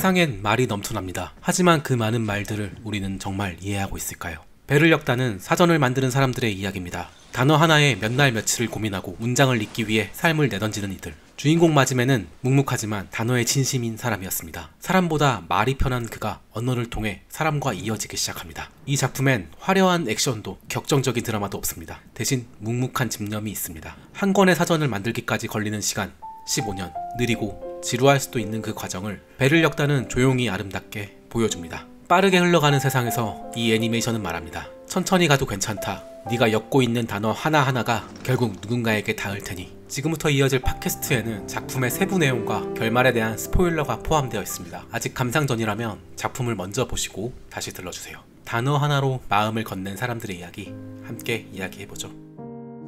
세상엔 말이 넘쳐납니다. 하지만 그 많은 말들을 우리는 정말 이해하고 있을까요? 배를 엮다는 사전을 만드는 사람들의 이야기입니다. 단어 하나에 몇 날 며칠을 고민하고 문장을 잇기 위해 삶을 내던지는 이들. 주인공 마지메는 묵묵하지만 단어에 진심인 사람이었습니다. 사람보다 말이 편한 그가 언어를 통해 사람과 이어지기 시작합니다. 이 작품엔 화려한 액션도 격정적인 드라마도 없습니다. 대신 묵묵한 집념이 있습니다. 한 권의 사전을 만들기까지 걸리는 시간 15년. 느리고 지루할 수도 있는 그 과정을 배를 엮다는 조용히 아름답게 보여줍니다. 빠르게 흘러가는 세상에서 이 애니메이션은 말합니다. 천천히 가도 괜찮다. 네가 엮고 있는 단어 하나하나가 결국 누군가에게 닿을 테니. 지금부터 이어질 팟캐스트에는 작품의 세부 내용과 결말에 대한 스포일러가 포함되어 있습니다. 아직 감상 전이라면 작품을 먼저 보시고 다시 들러주세요. 단어 하나로 마음을 건넨 사람들의 이야기 함께 이야기해보죠.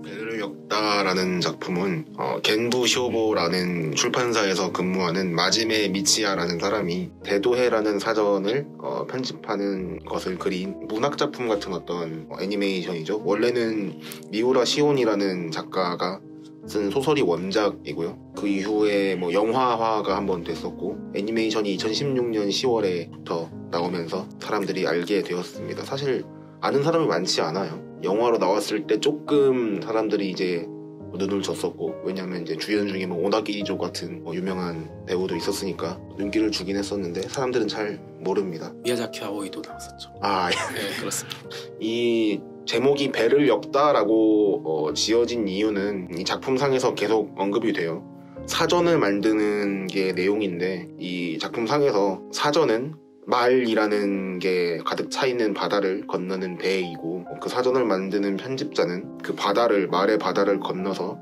배를 엮다라는 작품은 겐부 쇼보라는 출판사에서 근무하는 마지메 미치야라는 사람이 대도해라는 사전을 편집하는 것을 그린 문학작품 같은 어떤 애니메이션이죠. 원래는 미우라 시온이라는 작가가 쓴 소설이 원작이고요. 그 이후에 영화화가 한번 됐었고 애니메이션이 2016년 10월에부터 나오면서 사람들이 알게 되었습니다. 사실 아는 사람이 많지 않아요. 영화로 나왔을 때 조금 사람들이 이제 눈을 줬었고, 왜냐면 이제 주연 중에 오나기리조 같은 유명한 배우도 있었으니까 눈길을 주긴 했었는데 사람들은 잘 모릅니다. 미야자키 아오이도 나왔었죠. 네, 그렇습니다. 이 제목이 배를 엮다라고 지어진 이유는 이 작품상에서 계속 언급이 돼요. 사전을 만드는 게 내용인데 이 작품상에서 사전은 말이라는 게 가득 차있는 바다를 건너는 배이고 그 사전을 만드는 편집자는 그 바다를 말의 바다를 건너서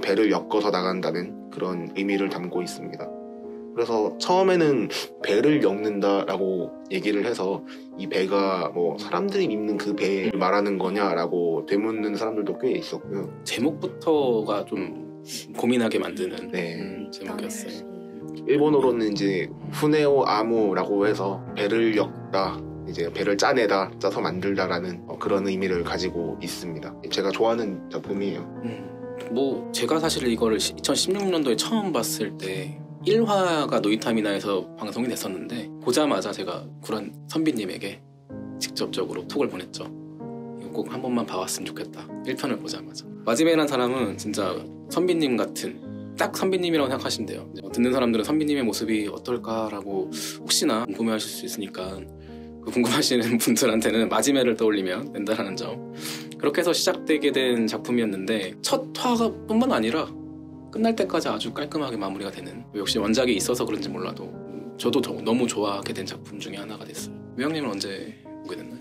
배를 엮어서 나간다는 그런 의미를 담고 있습니다. 그래서 처음에는 배를 엮는다라고 얘기를 해서 이 배가 사람들이 입는 그 배를 말하는 거냐라고 되묻는 사람들도 꽤 있었고요. 제목부터가 좀 고민하게 만드는 제목이었어요. 일본어로는 이제 후네오 아무라고 해서 배를 엮다, 이제 배를 짜내다, 짜서 만들다라는 그런 의미를 가지고 있습니다. 제가 좋아하는 작품이에요. 제가 사실 이거를 2016년도에 처음 봤을 때 1화가 노이타미나에서 방송이 됐었는데 보자마자 제가 구란 선비님에게 직접적으로 톡을 보냈죠. 이거 꼭 한 번만 봐왔으면 좋겠다. 1편을 보자마자. 마지메란 사람은 진짜 선비님 같은 딱 선비님이라고 생각하시면 돼요. 듣는 사람들은 선비님의 모습이 어떨까라고 혹시나 궁금해하실 수 있으니까 그 궁금하시는 분들한테는 마지메를 떠올리면 된다는 점. 그렇게 해서 시작되게 된 작품이었는데 첫 화가 뿐만 아니라 끝날 때까지 아주 깔끔하게 마무리가 되는, 역시 원작이 있어서 그런지 몰라도 저도 너무 좋아하게 된 작품 중에 하나가 됐어요. 미영님은 언제 보게 됐나요?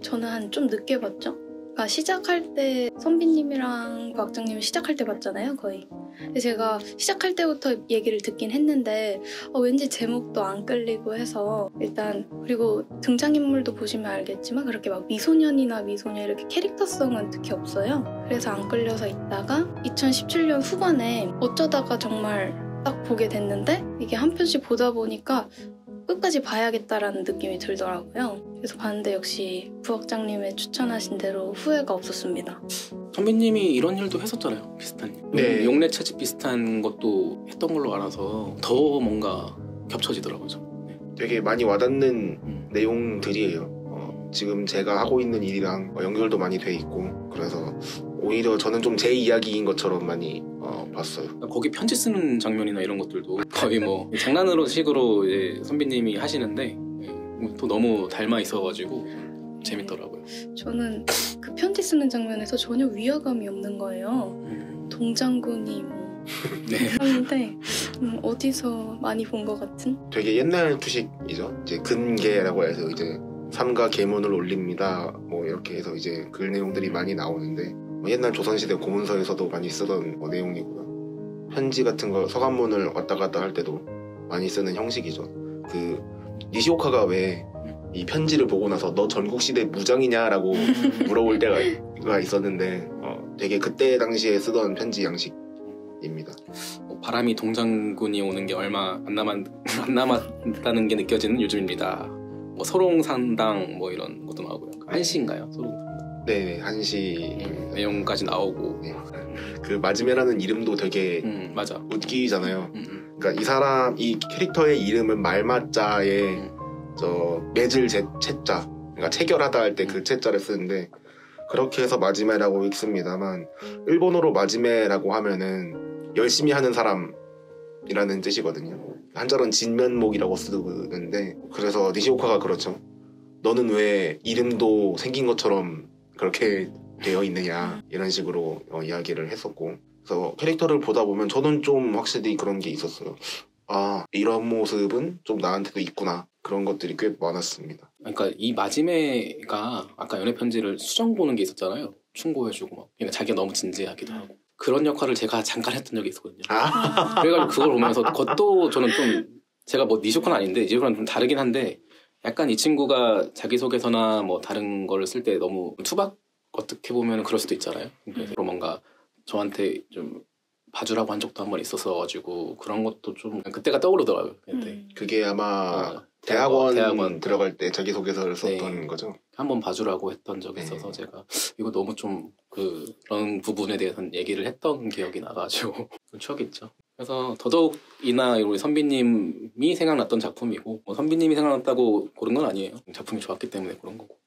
저는 한 좀 늦게 봤죠? 그러니까 시작할 때 선비님이랑 박정님이 시작할 때 봤잖아요, 거의. 근데 제가 시작할 때부터 얘기를 듣긴 했는데 왠지 제목도 안 끌리고 해서 일단, 그리고 등장인물도 보시면 알겠지만 그렇게 막 미소년이나 미소녀 이렇게 캐릭터성은 특히 없어요. 그래서 안 끌려서 있다가 2017년 후반에 어쩌다가 정말 딱 보게 됐는데 이게 한 편씩 보다 보니까 끝까지 봐야겠다라는 느낌이 들더라고요. 그래서 봤는데 역시 부학장님의 추천하신 대로 후회가 없었습니다. 선배님이 이런 일도 했었잖아요. 비슷한 일. 용례 채집 비슷한 것도 했던 걸로 알아서 더 뭔가 겹쳐지더라고요. 되게 많이 와닿는 내용들이에요. 지금 제가 하고 있는 일이랑 연결도 많이 돼 있고, 그래서 오히려 저는 좀 제 이야기인 것처럼 많이 봤어요. 거기 편지 쓰는 장면이나 이런 것들도 거의 장난으로 식으로 이제 선배님이 하시는데 또 너무 닮아 있어가지고 재밌더라고요. 저는 그 편지 쓰는 장면에서 전혀 위화감이 없는 거예요. 동장군이 하는데 어디서 많이 본 것 같은? 되게 옛날 투식이죠. 이제 근계라고 해서 이제 삼가 계문을 올립니다. 이렇게 해서 이제 글 내용들이 많이 나오는데 옛날 조선시대 고문서에서도 많이 쓰던 내용이고요. 편지 같은 거 서간문을 왔다 갔다 할 때도 많이 쓰는 형식이죠. 그 니시오카가 왜 이 편지를 보고 나서 너 전국시대 무장이냐라고 물어볼 때가 있었는데 되게 그때 당시에 쓰던 편지 양식입니다. 바람이 동장군이 오는 게 얼마 안 남았다는 게 느껴지는 요즘입니다. 소롱산당 이런 것도 나오고요. 한시인가요? 소롱산당. 네, 한시 내용까지 나오고. 그 마지메라는 이름도 되게 맞아. 웃기잖아요. 그러니까 이 캐릭터의 이름은 말맞자에 저 매질 채자, 그러니까 체결하다 할 때 그 채자를 쓰는데 그렇게 해서 마지메라고 읽습니다만 일본어로 마지메라고 하면은 열심히 하는 사람이라는 뜻이거든요. 한자로는 진면목이라고 쓰는데 그래서 니시오카가 그렇죠. 너는 왜 이름도 생긴 것처럼 그렇게 되어 있느냐 이런 식으로 이야기를 했었고 그래서 캐릭터를 보다 보면 저는 좀 확실히 그런 게 있었어요. 아 이런 모습은 좀 나한테도 있구나 그런 것들이 꽤 많았습니다. 그러니까 이 마지메가 아까 연애 편지를 수정 보는 게 있었잖아요. 충고해주고 막 그러니까 자기가 너무 진지하기도 하고 그런 역할을 제가 잠깐 했던 적이 있었거든요. 그래가지고 그걸 보면서 그것도 저는 좀 제가 뭐 니쇼카는 아닌데 니쇼카는 좀 다르긴 한데 약간 이 친구가 자기소개서나 뭐 다른 거를 쓸 때 너무 투박 어떻게 보면 그럴 수도 있잖아요. 그래서 뭔가 저한테 좀 봐주라고 한 적도 한 번 있었어가지고 그런 것도 좀 그때가 떠오르더라고요. 근데 그게 아마 대학원 들어갈 때 자기소개서를 썼던 거죠? 한번 봐주라고 했던 적이 있어서 제가 이거 너무 좀 그런 부분에 대해서는 얘기를 했던 기억이 나가지고 추억이 있죠. 그래서 더더욱이나 우리 선비님이 생각났던 작품이고 뭐 선비님이 생각났다고 고른 건 아니에요. 작품이 좋았기 때문에 그런 거고.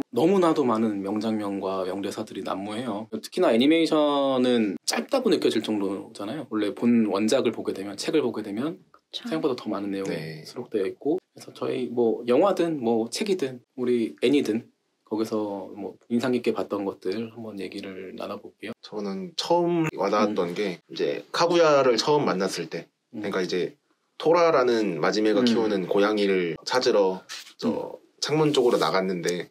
너무나도 많은 명장면과 명대사들이 난무해요. 특히나 애니메이션은 짧다고 느껴질 정도잖아요. 원래 본 원작을 보게 되면 책을 보게 되면 생각보다 더 많은 내용이 수록되어 있고 그래서 저희 뭐 영화든 뭐 책이든 우리 애니든 거기서 뭐 인상 깊게 봤던 것들 한번 얘기를 나눠볼게요. 저는 처음 와닿았던 게 이제 카구야를 처음 만났을 때 그러니까 이제 토라라는 마지메가 키우는 고양이를 찾으러 창문 쪽으로 나갔는데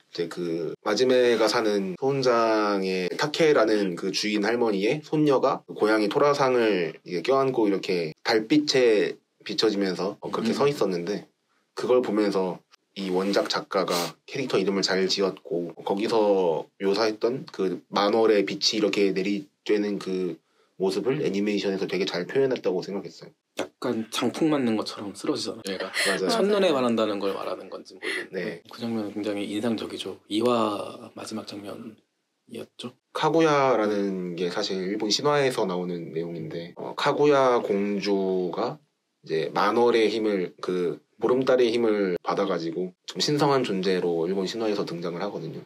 이제 그 마지메가 사는 소훈장의 타케라는 그 주인 할머니의 손녀가 그 고양이 토라상을 이게 껴안고 이렇게 달빛에 비춰지면서 그렇게 서 있었는데 그걸 보면서 이 원작 작가가 캐릭터 이름을 잘 지었고 거기서 묘사했던 그 만월의 빛이 이렇게 내리쬐는 그 모습을 애니메이션에서 되게 잘 표현했다고 생각했어요. 약간 장풍 맞는 것처럼 쓰러지잖아요. 얘가 맞아요. 첫눈에 반한다는 걸 말하는 건지 모르겠는데 네. 그 장면은 굉장히 인상적이죠. 2화 마지막 장면이었죠. 카구야라는 게 사실 일본 신화에서 나오는 내용인데 카구야 공주가 이제 만월의 힘을 그 보름달의 힘을 받아가지고 좀 신성한 존재로 일본 신화에서 등장을 하거든요.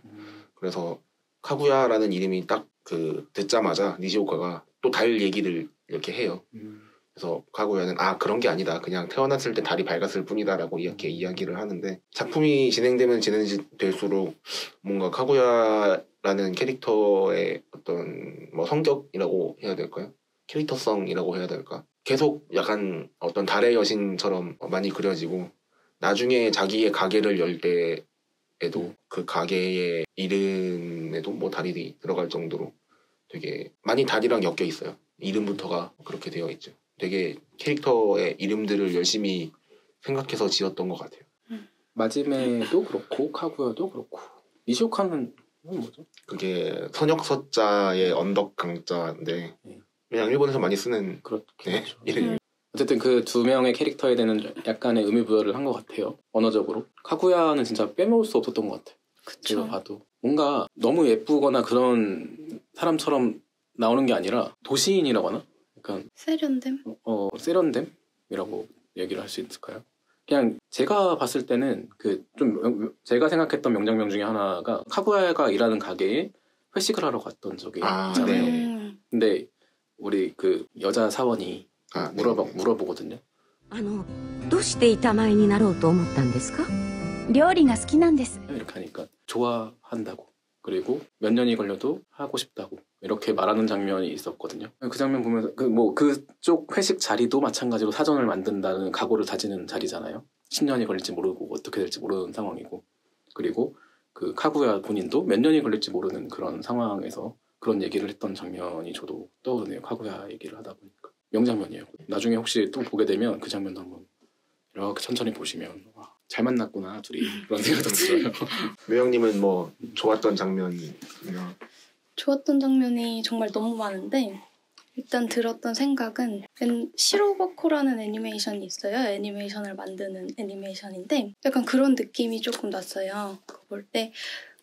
그래서 카구야라는 이름이 딱 그 듣자마자 니시오카가 또 달 얘기를 이렇게 해요. 그래서 카구야는 그런 게 아니다. 그냥 태어났을 때 달이 밝았을 뿐이다라고 이렇게 이야기를 하는데 작품이 진행되면 진행될수록 뭔가 카구야라는 캐릭터의 어떤 뭐 성격이라고 해야 될까요? 캐릭터성이라고 해야 될까? 계속 약간 어떤 달의 여신처럼 많이 그려지고 나중에 자기의 가게를 열 때에도 그 가게의 이름에도 뭐 달이 들어갈 정도로 되게 많이 달이랑 엮여 있어요. 이름부터가 그렇게 되어 있죠. 되게 캐릭터의 이름들을 열심히 생각해서 지었던 것 같아요. 마지메도 그렇고 카구야도 그렇고 니시오카는 뭐죠? 그게 선역서자의 언덕 강자인데 그냥 일본에서 많이 쓰는 이름이. 어쨌든 그 두 명의 캐릭터에 대한 약간의 의미 부여를 한 것 같아요. 언어적으로. 카구야는 진짜 빼놓을 수 없었던 것 같아요. 제가 봐도. 뭔가 너무 예쁘거나 그런 사람처럼 나오는 게 아니라 도시인이라고 하나? 약간 세련됨? 세련됨이라고 얘기를 할 수 있을까요? 그냥 제가 봤을 때는 그 좀 제가 생각했던 명장면 중에 하나가 카구야가 일하는 가게에 회식을 하러 갔던 적이 있잖아요. 네. 근데 우리 그 여자 사원이 물어보거든요. どうして板前になろうと思ったんですか? 料理が好きなんです. 이렇게 하니까 좋아한다고 그리고 몇 년이 걸려도 하고 싶다고 이렇게 말하는 장면이 있었거든요. 그 장면 보면서 그쪽 회식 자리도 마찬가지로 사전을 만든다는 각오를 다지는 자리잖아요. 10년이 걸릴지 모르고 어떻게 될지 모르는 상황이고 그리고 그 카구야 본인도 몇 년이 걸릴지 모르는 그런 상황에서 그런 얘기를 했던 장면이 저도 떠오르네요. 카구야 얘기를 하다 보니까 명장면이에요. 나중에 혹시 또 보게 되면 그 장면도 한번 이렇게 천천히 보시면 와, 잘 만났구나 둘이 그런 생각도 들어요. 묘영님은 뭐 좋았던 장면이나 좋았던 장면이 정말 너무 많은데 일단 들었던 생각은 시로버코라는 애니메이션이 있어요. 애니메이션을 만드는 애니메이션인데 약간 그런 느낌이 조금 났어요. 그거 볼 때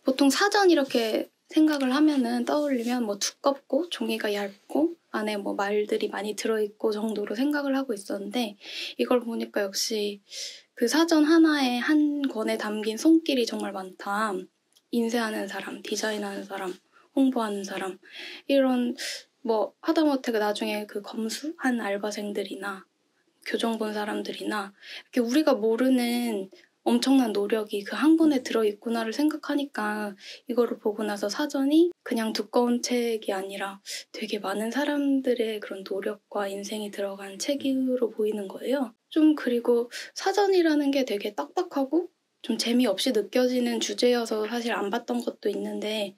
보통 사전 이렇게 생각을 하면은 떠올리면 뭐 두껍고 종이가 얇고 안에 뭐 말들이 많이 들어있고 정도로 생각을 하고 있었는데 이걸 보니까 역시 그 사전 하나에 한 권에 담긴 손길이 정말 많다. 인쇄하는 사람, 디자인하는 사람, 홍보하는 사람 이런 뭐 하다못해 나중에 그 검수한 알바생들이나 교정 본 사람들이나 이렇게 우리가 모르는 엄청난 노력이 그 한 권에 들어있구나를 생각하니까 이거를 보고 나서 사전이 그냥 두꺼운 책이 아니라 되게 많은 사람들의 그런 노력과 인생이 들어간 책으로 보이는 거예요. 좀 그리고 사전이라는 게 되게 딱딱하고 좀 재미없이 느껴지는 주제여서 사실 안 봤던 것도 있는데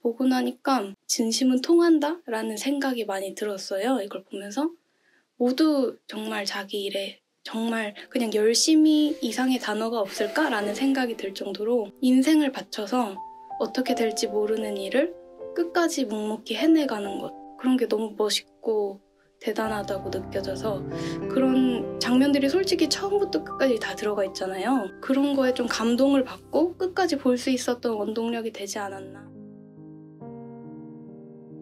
보고 나니까 진심은 통한다라는 생각이 많이 들었어요. 이걸 보면서 모두 정말 자기 일에 정말 그냥 열심히 이상의 단어가 없을까라는 생각이 들 정도로 인생을 바쳐서 어떻게 될지 모르는 일을 끝까지 묵묵히 해내가는 것 그런 게 너무 멋있고 대단하다고 느껴져서 그런 장면들이 솔직히 처음부터 끝까지 다 들어가 있잖아요. 그런 거에 좀 감동을 받고 끝까지 볼 수 있었던 원동력이 되지 않았나.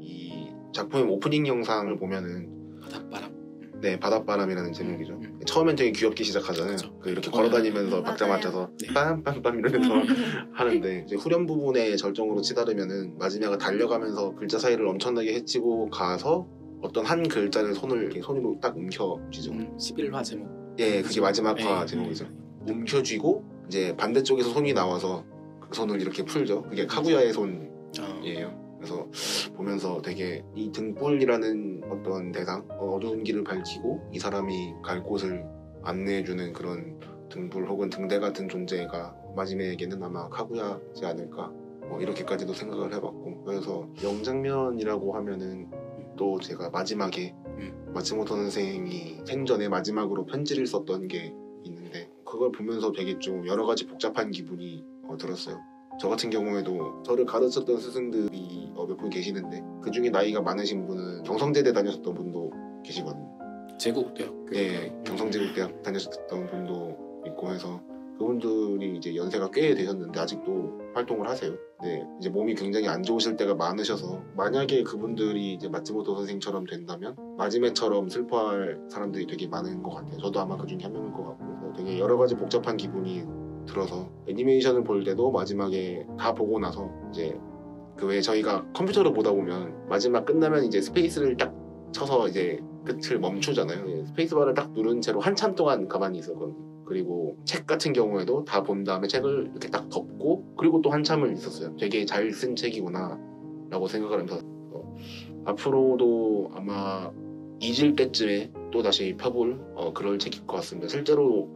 이 작품의 오프닝 영상을 보면은 바닷바람. 네, 바닷바람이라는 제목이죠. 처음엔 되게 귀엽게 시작하잖아요. 그렇죠. 그 이렇게 걸어다니면서 맞아요. 박자 맞춰서 네. 빰빰빰 이러면서 하는데 이제 후렴 부분에 절정으로 치달으면은 마지막에 달려가면서 글자 사이를 엄청나게 헤치고 가서 어떤 한 글자를 손으로 딱 움켜쥐죠. 11화 제목. 예, 그게 마지막 화 네. 제목이죠. 움켜쥐고 이제 반대쪽에서 손이 나와서 그 손을 이렇게 풀죠. 그게 카구야의 손이에요. 그래서 보면서 되게 이 등불이라는 어떤 대상, 어두운 길을 밝히고 이 사람이 갈 곳을 안내해주는 그런 등불 혹은 등대 같은 존재가 마지막에는 아마 카구야지 않을까 이렇게까지도 생각을 해봤고 그래서 명장면이라고 하면은 또 제가 마지막에 마츠모토 선생이 생전에 마지막으로 편지를 썼던 게 있는데 그걸 보면서 되게 좀 여러 가지 복잡한 기분이 들었어요. 저 같은 경우에도 저를 가르쳤던 스승들이 몇 분 계시는데 그 중에 나이가 많으신 분은 경성제대 다녔었던 분도 계시거든요. 제국대학교. 네, 경성제국대학 다녔었던 분도 있고 해서 그분들이 이제 연세가 꽤 되셨는데 아직도 활동을 하세요. 네, 이제 몸이 굉장히 안 좋으실 때가 많으셔서 만약에 그분들이 이제 마츠모토 선생처럼 된다면 마지막처럼 슬퍼할 사람들이 되게 많은 것 같아요. 저도 아마 그 중에 한 명일 것 같고 되게 여러 가지 복잡한 기분이 들어서 애니메이션을 볼 때도 마지막에 다 보고 나서 이제 그 왜 저희가 컴퓨터로 보다 보면 마지막 끝나면 이제 스페이스를 딱 쳐서 이제 끝을 멈추잖아요. 스페이스바를 딱 누른 채로 한참 동안 가만히 있었거든요. 그리고 책 같은 경우에도 다 본 다음에 책을 이렇게 딱 덮고 그리고 또 한참을 있었어요. 되게 잘 쓴 책이구나 라고 생각을 하면서 앞으로도 아마 잊을 때쯤에 또 다시 펴볼 그럴 책일 것 같습니다. 실제로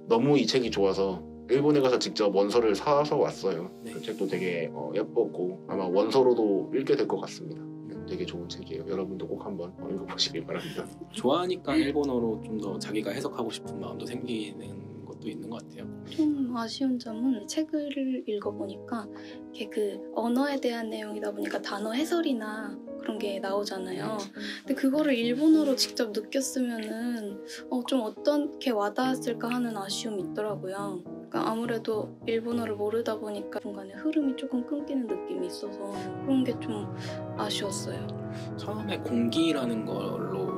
너무 이 책이 좋아서 일본에 가서 직접 원서를 사서 왔어요. 네. 그 책도 되게 예뻤고 아마 원서로도 읽게 될 것 같습니다. 되게 좋은 책이에요. 여러분도 꼭 한번 읽어보시길 바랍니다. 좋아하니까 일본어로 좀 더 자기가 해석하고 싶은 마음도 생기는 것도 있는 것 같아요. 좀 아쉬운 점은 책을 읽어보니까 이게 그 언어에 대한 내용이다 보니까 단어 해설이나 그런 게 나오잖아요. 근데 그거를 일본어로 직접 느꼈으면은 좀 어떻게 와닿았을까 하는 아쉬움이 있더라고요. 그러니까 아무래도 일본어를 모르다 보니까 중간에 흐름이 조금 끊기는 느낌이 있어서 그런 게 좀 아쉬웠어요. 처음에 공기라는 걸로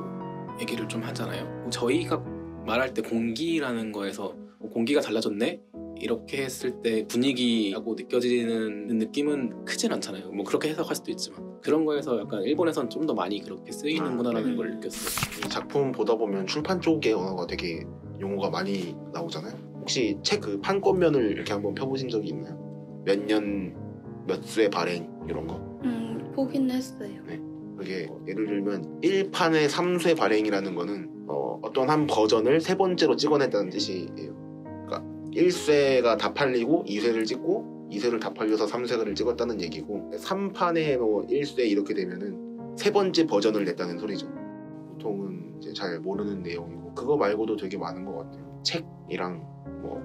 얘기를 좀 하잖아요. 저희가 말할 때 공기라는 거에서 공기가 달라졌네? 이렇게 했을 때 분위기라고 느껴지는 느낌은 크진 않잖아요. 뭐 그렇게 해석할 수도 있지만 그런 거에서 약간 일본에선 좀 더 많이 그렇게 쓰이는구나라는 걸 느꼈어요. 이 작품 보다 보면 출판 쪽의 언어가 되게 용어가 많이 나오잖아요. 혹시 책 그 판권면을 이렇게 한번 펴보신 적이 있나요? 몇 년 몇 쇄 발행 이런 거? 보긴 했어요. 그게 예를 들면 1판의 3쇄 발행이라는 거는 어떤 한 버전을 세 번째로 찍어냈다는 뜻이에요. 그러니까 1쇄가 다 팔리고 2쇄를 찍고 2쇄를 다 팔려서 3쇄를 찍었다는 얘기고 3판에 뭐 1쇄 이렇게 되면은 세 번째 버전을 냈다는 소리죠. 보통은 이제 잘 모르는 내용이고 그거 말고도 되게 많은 것 같아요. 책이랑 뭐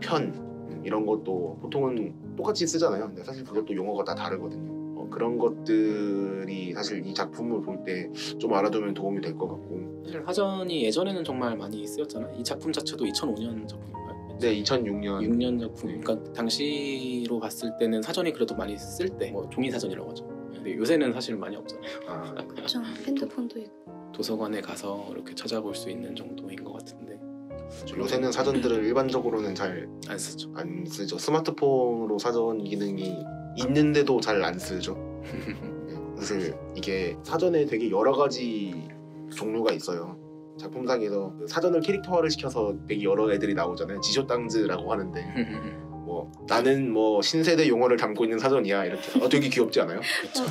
편 이런 것도 보통은 똑같이 쓰잖아요. 근데 사실 그것도 용어가 다 다르거든요. 그런 것들이 사실 이 작품을 볼 때 좀 알아두면 도움이 될 것 같고 사실 사전이 예전에는 정말 많이 쓰였잖아요. 이 작품 자체도 2005년 작품인가요? 네, 2006년. 6년 작품. 그러니까 당시로 봤을 때는 사전이 그래도 많이 쓸 때 뭐 종이 사전이라고 하죠. 근데 요새는 사실 많이 없잖아요. 아, 그렇죠. 핸드폰도 있고. 도서관에 가서 이렇게 찾아볼 수 있는 정도인 것 같은데 요새는 사전들을 일반적으로는 잘 안 쓰죠. 안 쓰죠. 스마트폰으로 사전 기능이 있는데도 잘 안 쓰죠. 사실 이게 사전에 되게 여러 가지 종류가 있어요. 작품상에서 그 사전을 캐릭터화를 시켜서 되게 여러 애들이 나오잖아요. 지쇼땅즈라고 하는데 뭐 나는 뭐 신세대 용어를 담고 있는 사전이야 이렇게 되게 귀엽지 않아요?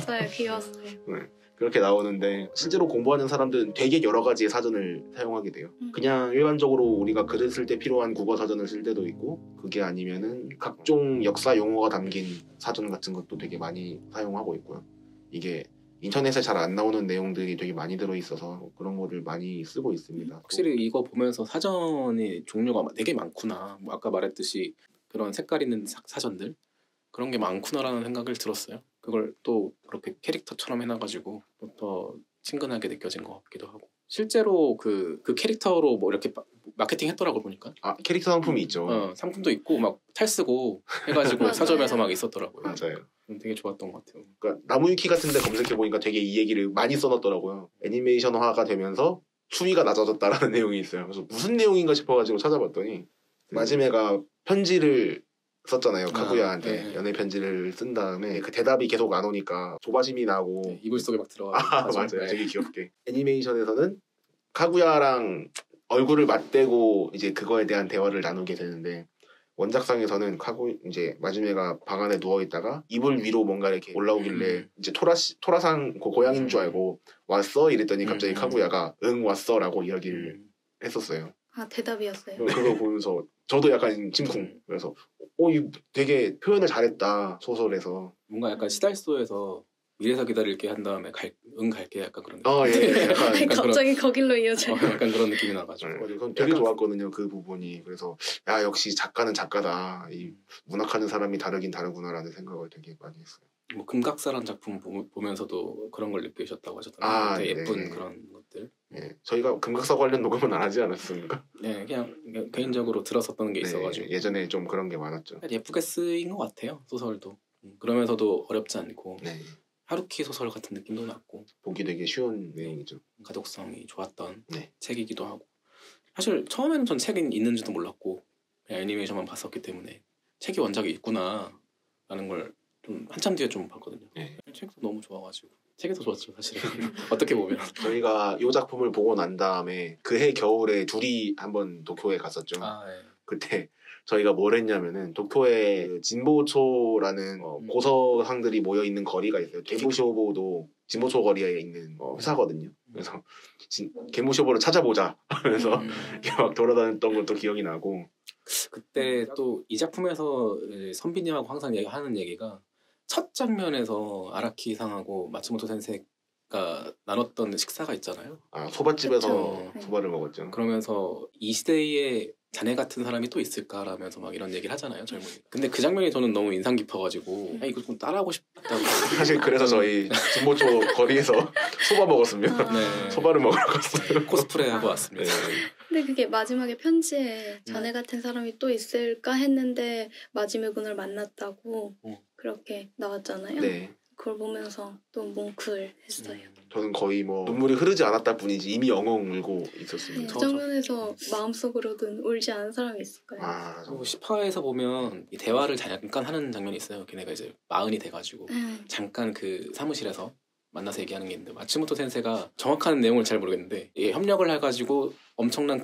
맞아요. 귀여웠어요. 그렇게 나오는데 실제로 공부하는 사람들은 되게 여러 가지의 사전을 사용하게 돼요. 그냥 일반적으로 우리가 글을 쓸 때 필요한 국어 사전을 쓸 때도 있고 그게 아니면은 각종 역사 용어가 담긴 사전 같은 것도 되게 많이 사용하고 있고요. 이게 인터넷에 잘 안 나오는 내용들이 되게 많이 들어있어서 그런 거를 많이 쓰고 있습니다. 확실히 이거 보면서 사전이 종류가 되게 많구나. 뭐 아까 말했듯이 그런 색깔 있는 사전들 그런 게 많구나라는 생각을 들었어요. 그걸 또 그렇게 캐릭터처럼 해놔가지고 더 친근하게 느껴진 것 같기도 하고 실제로 그 캐릭터로 뭐 이렇게 마케팅 했더라고 보니까 캐릭터 상품이 있죠. 상품도 있고 막 찰쓰고 해가지고 맞아요. 서점에서 막 있었더라고요. 맞아요. 되게 좋았던 것 같아요. 그러니까 나무위키 같은 데 검색해보니까 되게 이 얘기를 많이 써놨더라고요. 애니메이션화가 되면서 수위가 낮아졌다라는 내용이 있어요. 그래서 무슨 내용인가 싶어가지고 찾아봤더니 마지메가 편지를 썼잖아요. 카구야한테 네. 연애 편지를 쓴 다음에 그 대답이 계속 안 오니까 조바심이 나고 네, 이불 속에 막 들어가고 맞아요. 네. 되게 귀엽게 애니메이션에서는 카구야랑 얼굴을 맞대고 이제 그거에 대한 대화를 나누게 되는데 원작상에서는 이제 마지메가 방 안에 누워 있다가 이불 위로 뭔가 이렇게 올라오길래 이제 토라상 고양인 줄 알고 왔어 이랬더니 갑자기 카구야가 응 왔어라고 이야기를 했었어요. 아, 대답이었어요. 그거 보면서 저도 약간 심쿵. 그래서 이 되게 표현을 잘했다 소설에서. 뭔가 약간 시달소에서 이래서 기다릴게 한 다음에 갈게 약간 그런 느낌. 예. 약간 갑자기 거길로 이어져요. 약간 그런 느낌이 나가지고. 그건 되게 좋았거든요 그 부분이. 그래서 야 역시 작가는 작가다. 이 문학하는 사람이 다르긴 다르구나라는 생각을 되게 많이 했어요. 뭐 금각사란 작품 보면서도 그런 걸 느끼셨다고 하셨잖아요. 되게 예쁜 네. 그런 것들. 예, 저희가 금각사 관련 녹음은 안 하지 않았습니까? 네, 그냥 개인적으로 들었었던 게 있어가지고 예전에 좀 그런 게 많았죠. 예쁘게 쓰인 것 같아요 소설도. 그러면서도 어렵지 않고 네, 하루키 소설 같은 느낌도 났고 보기 되게 쉬운 내용이죠. 가독성이 좋았던 네. 책이기도 하고 사실 처음에는 전 책이 있는지도 몰랐고 그냥 애니메이션만 봤었기 때문에 책이 원작이 있구나 라는 걸 좀 한참 뒤에 좀 봤거든요. 네. 책도 너무 좋아가지고 책이 더 좋았죠 사실은. 어떻게 보면. 저희가 이 작품을 보고 난 다음에 그해 겨울에 둘이 한번 도쿄에 갔었죠. 네. 그때 저희가 뭘 했냐면은 도쿄에 그 진보초라는 고서상들이 모여 있는 거리가 있어요. 게무쇼보도 진보초 거리에 있는 회사거든요. 그래서 게무쇼보를 찾아보자 하면서 이렇게 막 돌아다녔던 것도 기억이 나고. 그때 또 이 작품에서 선비님하고 항상 하는 얘기가 첫 장면에서 아라키상하고 마츠모토 센세이가 나눴던 식사가 있잖아요. 소바집에서 그쵸. 소바를 먹었죠. 그러면서 이 시대에 자네 같은 사람이 또 있을까라면서 막 이런 얘기를 하잖아요, 젊은이. 근데 그 장면이 저는 너무 인상 깊어가지고 이거 좀 따라하고 싶다고. 사실 그래서 저희 진보초 거리에서 소바 먹었으면 네. 소바를 먹으러 갔어요. 코스프레 하고 왔습니다. 근데 그게 마지막에 편지에 자네 같은 사람이 또 있을까 했는데 마지막군을 만났다고 그렇게 나왔잖아요. 네. 그걸 보면서 또 뭉클했어요. 저는 거의 뭐 눈물이 흐르지 않았다 뿐이지 이미 엉엉 울고 있었습니다. 네, 그 장면에서 마음속으로든 울지 않은 사람이 있을까요? 그리고 10화에서 보면 이 대화를 잠깐 하는 장면이 있어요. 걔네가 이제 40이 돼가지고 잠깐 그 사무실에서 만나서 얘기하는 게 있는데 마츠모토 센세가 정확한 내용을 잘 모르겠는데 협력을 해가지고 엄청난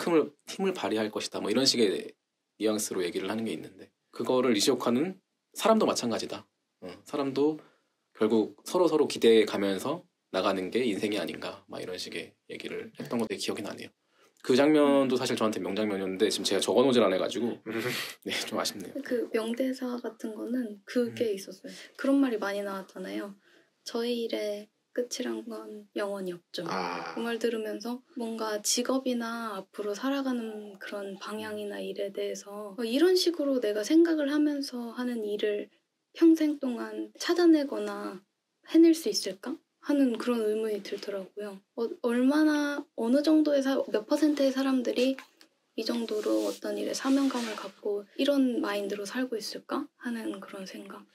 힘을 발휘할 것이다 뭐 이런 식의 뉘앙스로 얘기를 하는 게 있는데 그거를 이시오카는 사람도 마찬가지다. 사람도 결국 서로 기대해 가면서 나가는 게 인생이 아닌가 막 이런 식의 얘기를 했던 것도 기억이 나네요. 그 장면도 사실 저한테 명장면이었는데 지금 제가 적어놓질 않아가지고 네, 좀 아쉽네요. 그 명대사 같은 거는 그게 있었어요. 그런 말이 많이 나왔잖아요. 저희 일의 끝이란 건 영원히 없죠. 그 말 들으면서 뭔가 직업이나 앞으로 살아가는 그런 방향이나 일에 대해서 이런 식으로 내가 생각을 하면서 하는 일을 평생 동안 찾아내거나 해낼 수 있을까? 하는 그런 의문이 들더라고요. 얼마나 어느 정도의 몇 퍼센트의 사람들이 이 정도로 어떤 일에 사명감을 갖고 이런 마인드로 살고 있을까 하는 그런 생각.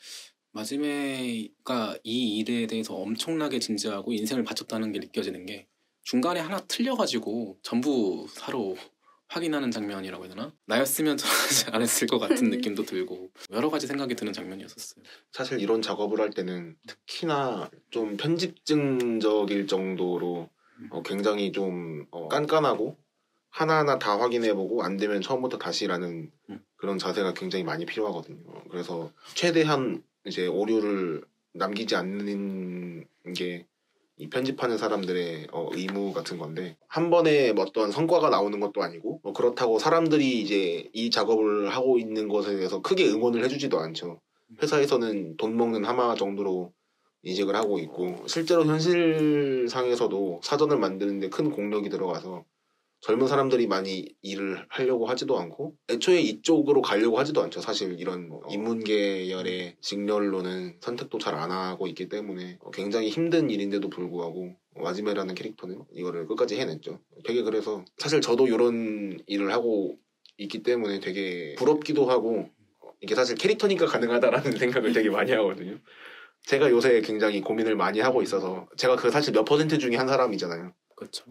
마지메가 이 일에 대해서 엄청나게 진지하고 인생을 바쳤다는 게 느껴지는 게 중간에 하나 틀려가지고 전부 사로 확인하는 장면이라고 해야 되나? 나였으면 저러지 않았을 것 같은 느낌도 들고 여러 가지 생각이 드는 장면이었었어요. 사실 이런 작업을 할 때는 특히나 좀 편집증적일 정도로 굉장히 좀 깐깐하고 하나하나 다 확인해보고 안 되면 처음부터 다시라는 그런 자세가 굉장히 많이 필요하거든요. 그래서 최대한 이제 오류를 남기지 않는 게 이 편집하는 사람들의 의무 같은 건데 한 번에 어떤 성과가 나오는 것도 아니고 그렇다고 사람들이 이제 이 작업을 하고 있는 것에 대해서 크게 응원을 해주지도 않죠. 회사에서는 돈 먹는 하마 정도로 인식을 하고 있고 실제로 현실상에서도 사전을 만드는데 큰 공력이 들어가서 젊은 사람들이 많이 일을 하려고 하지도 않고 애초에 이쪽으로 가려고 하지도 않죠. 사실 이런 인문계열의 직렬로는 선택도 잘 안 하고 있기 때문에 굉장히 힘든 일인데도 불구하고 와지메라는 캐릭터는 이거를 끝까지 해냈죠. 되게 그래서 사실 저도 이런 일을 하고 있기 때문에 되게 부럽기도 하고 이게 사실 캐릭터니까 가능하다라는 생각을 되게 많이 하거든요. 제가 요새 굉장히 고민을 많이 하고 있어서 제가 그 사실 몇 % 중에 한 사람이잖아요. 그렇죠.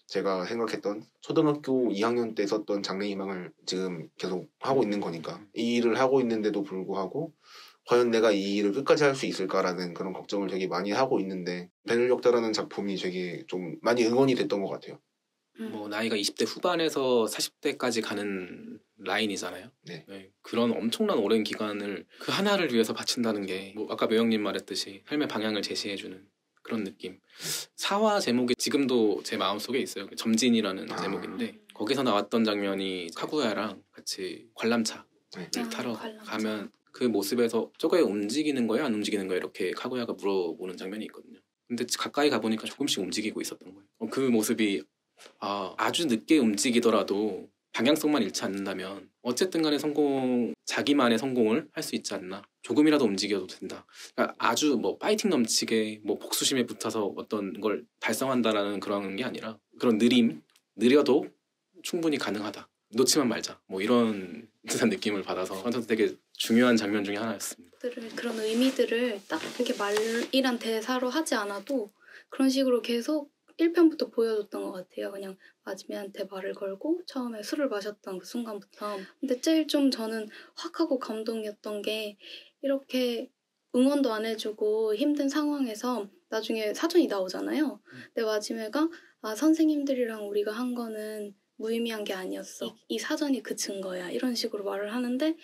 제가 생각했던 초등학교 2학년 때 썼던 장래희망을 지금 계속 하고 있는 거니까 이 일을 하고 있는데도 불구하고 과연 내가 이 일을 끝까지 할 수 있을까라는 그런 걱정을 되게 많이 하고 있는데 배를 엮다라는 작품이 되게 좀 많이 응원이 됐던 것 같아요. 뭐 나이가 20대 후반에서 40대까지 가는 라인이잖아요. 네. 그런 엄청난 오랜 기간을 그 하나를 위해서 바친다는 게 뭐 아까 매형님 말했듯이 삶의 방향을 제시해주는 그런 느낌. 사화 제목이 지금도 제 마음속에 있어요. 점진이라는 제목인데 거기서 나왔던 장면이 카구야랑 같이 관람차를 타러 관람차. 가면 그 모습에서 저거에 움직이는 거야 안 움직이는 거야 이렇게 카구야가 물어보는 장면이 있거든요. 근데 가까이 가보니까 조금씩 움직이고 있었던 거예요. 그 모습이 아주 늦게 움직이더라도 방향성만 잃지 않는다면 어쨌든 간에 자기만의 성공을 할 수 있지 않나. 조금이라도 움직여도 된다. 그러니까 아주 뭐 파이팅 넘치게 뭐 복수심에 붙어서 어떤 걸 달성한다라는 그런 게 아니라 그런 느려도 충분히 가능하다. 놓치만 말자. 뭐 이런 듯한 느낌을 받아서 저한테 되게 중요한 장면 중에 하나였습니다. 그런 의미들을 딱 이렇게 말이란 대사로 하지 않아도 그런 식으로 계속 1편부터 보여줬던 것 같아요. 그냥 마지메한테 말을 걸고 처음에 술을 마셨던 그 순간부터. 근데 제일 좀 저는 확 하고 감동이었던 게 이렇게 응원도 안 해주고 힘든 상황에서 나중에 사전이 나오잖아요. 근데 마지메가 선생님들이랑 우리가 한 거는 무의미한 게 아니었어. 이 사전이 그 증거야. 이런 식으로 말을 하는데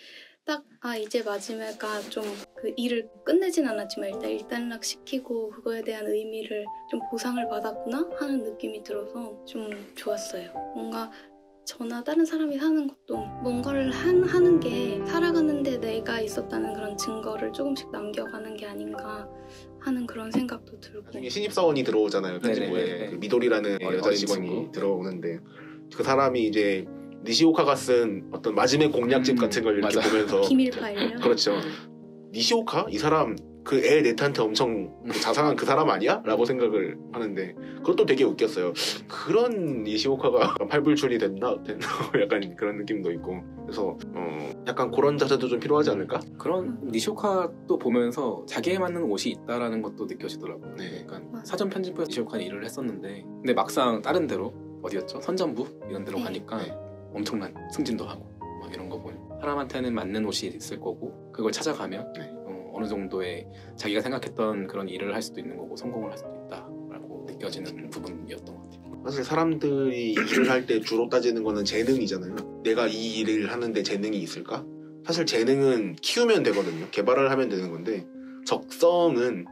딱 이제 마지메가 좀 그 일을 끝내진 않았지만 일단 일단락시키고 그거에 대한 의미를 좀 보상을 받았구나 하는 느낌이 들어서 좀 좋았어요. 뭔가 저나 다른 사람이 사는 것도 뭔가를 하는 게 살아가는데 내가 있었다는 그런 증거를 조금씩 남겨가는 게 아닌가 하는 그런 생각도 들고. 나중에 신입사원이 들어오잖아요. 편집부에 그 미도리라는 여자 직원이 들어오는데 그 사람이 이제 니시오카가 쓴 어떤 마지막 공략집 같은 걸 이렇게 보면서 비밀 파일이요? 그렇죠. 니시오카? 이 사람 그 애 넷한테 엄청 자상한 그 사람 아니야? 라고 생각을 하는데 그것도 되게 웃겼어요. 그런 니시오카가 팔불출이 됐나? 약간 그런 느낌도 있고 그래서 약간 그런 자세도 좀 필요하지 않을까? 그런 니시오카도 보면서 자기에 맞는 옷이 있다라는 것도 느껴지더라고요. 네. 그러니까 사전 편집부에서 니시오카는 일을 했었는데 근데 막상 다른 데로 어디였죠? 선전부? 이런 데로 가니까 엄청난 승진도 하고 막 이런 거 보니 사람한테는 맞는 옷이 있을 거고 그걸 찾아가면 어느 정도의 자기가 생각했던 그런 일을 할 수도 있는 거고 성공을 할 수도 있다라고 느껴지는 부분이었던 것 같아요. 사실 사람들이 일을 할 때 주로 따지는 거는 재능이잖아요. 내가 이 일을 하는데 재능이 있을까? 사실 재능은 키우면 되거든요. 개발을 하면 되는 건데 적성은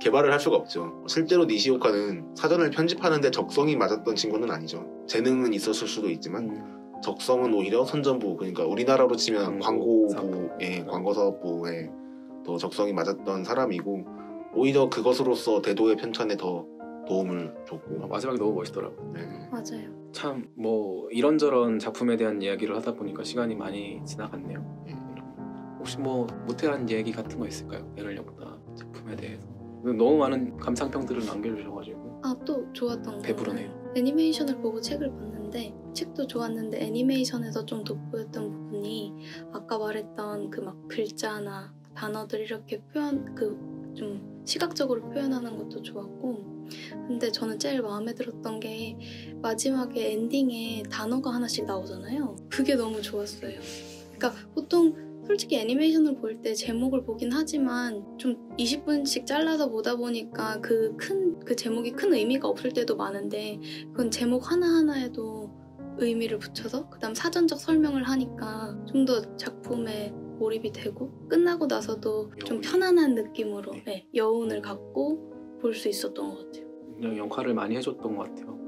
개발을 할 수가 없죠. 실제로 니시오카는 사전을 편집하는데 적성이 맞았던 친구는 아니죠. 재능은 있었을 수도 있지만 적성은 오히려 선전부, 그러니까 우리나라로 치면 광고사업부에 더 적성이 맞았던 사람이고 오히려 그것으로서 대도의 편찬에 더 도움을 줬고 마지막에 너무 멋있더라고요. 맞아요. 참 뭐 이런저런 작품에 대한 이야기를 하다 보니까 시간이 많이 지나갔네요. 혹시 뭐 못해한 얘기 같은 거 있을까요? 배를 엮다 작품에 대해서 너무 많은 감상평들을 남겨주셔가지고 또 좋았던 거 배부르네요. 애니메이션을 보고 책을 봤는데 좋았는데 책도 좋았는데 애니메이션에서 좀 돋보였던 부분이 아까 말했던 그 막 글자나 단어들 이렇게 표현 좀 시각적으로 표현하는 것도 좋았고 근데 저는 제일 마음에 들었던 게 마지막에 엔딩에 단어가 하나씩 나오잖아요. 그게 너무 좋았어요. 그러니까 보통 솔직히 애니메이션을 볼 때 제목을 보긴 하지만 좀 20분씩 잘라서 보다 보니까 그 제목이 큰 의미가 없을 때도 많은데 그건 제목 하나하나에도 의미를 붙여서 그다음 사전적 설명을 하니까 좀 더 작품에 몰입이 되고 끝나고 나서도 좀 편안한 느낌으로 네, 여운을 갖고 볼 수 있었던 것 같아요. 그냥 역할을 많이 해줬던 것 같아요.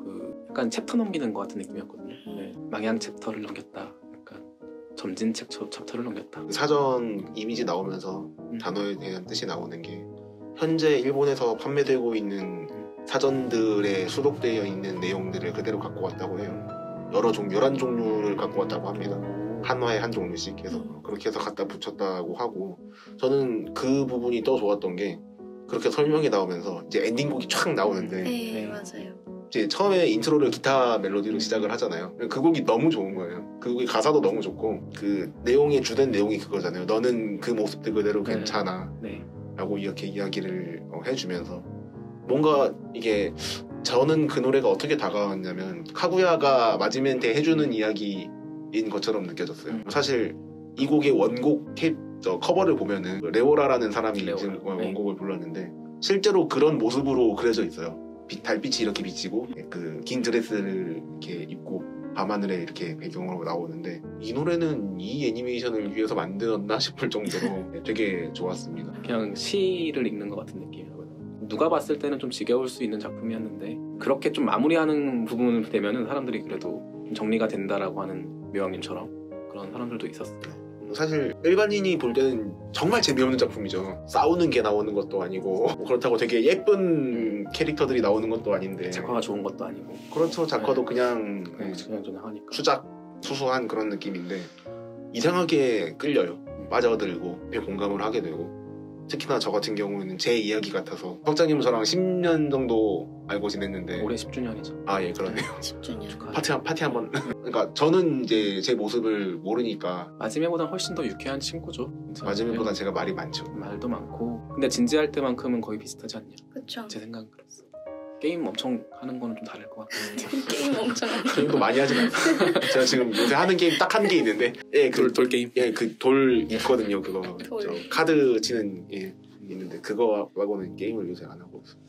약간 챕터 넘기는 것 같은 느낌이었거든요. 네, 망양 챕터를 넘겼다. 약간 점진책 챕터를 넘겼다. 사전 이미지 나오면서 단어에 대한 뜻이 나오는 게 현재 일본에서 판매되고 있는 사전들에 수록되어 있는 내용들을 그대로 갖고 왔다고 해요. 11종류를 갖고 왔다고 합니다. 한화에 한 종류씩 해서 그렇게 해서 갖다 붙였다고 하고 저는 그 부분이 더 좋았던 게 그렇게 설명이 나오면서 이제 엔딩곡이 쫙 나오는데 네, 맞아요. 이제 처음에 인트로를 기타 멜로디로 시작을 하잖아요. 그 곡이 너무 좋은 거예요. 그 곡이 가사도 너무 좋고 그 내용의 주된 내용이 그거잖아요. 너는 그 모습들 그대로 괜찮아 라고 이렇게 이야기를 해주면서 뭔가 이게 저는 그 노래가 어떻게 다가왔냐면 카구야가 마지멘테 해주는 이야기인 것처럼 느껴졌어요. 사실 이 곡의 원곡 커버를 보면은 레오라라는 사람이 지금 원곡을 불렀는데 실제로 그런 모습으로 그려져 있어요. 달빛이 이렇게 비치고 그 긴 드레스를 이렇게 입고 밤하늘에 이렇게 배경으로 나오는데 이 노래는 이 애니메이션을 위해서 만들었나 싶을 정도로 되게 좋았습니다. 그냥 시를 읽는 것 같은 느낌이라고요. 누가 봤을 때는 좀 지겨울 수 있는 작품이었는데 그렇게 좀 마무리하는 부분을 되면은 사람들이 그래도 좀 정리가 된다라고 하는 묘왕님처럼 그런 사람들도 있었어요. 사실 일반인이 볼 때는 정말 재미없는 작품이죠. 싸우는 게 나오는 것도 아니고 그렇다고 되게 예쁜 캐릭터들이 나오는 것도 아닌데 작화가 좋은 것도 아니고 그렇죠. 작화도 그냥 하니까 수작 수수한 그런 느낌인데 이상하게 끌려요. 빠져들고 공감을 하게 되고 특히나 저 같은 경우에는 제 이야기 같아서 석장님은 저랑 10년 정도 알고 지냈는데 올해 10주년이죠. 아 예 그러네요. 10주년 파티 한번 그러니까 저는 이제 제 모습을 모르니까 마지막보다 훨씬 더 유쾌한 친구죠. 마지막보다 제가 말이 많죠. 말도 많고 근데 진지할 때만큼은 거의 비슷하지 않냐. 그쵸. 제 생각은 그랬어. 게임 엄청 하는 거는 좀 다를 것 같아요. 게임 엄청 게임도 많이 하진 않아요. 제가 지금 요새 하는 게임 딱 한 개 있는데 돌 게임? 예, 그 돌 있거든요. 그거 돌. 카드 치는 있는데 그거 말고는 게임을 요새 안 하고 있어요.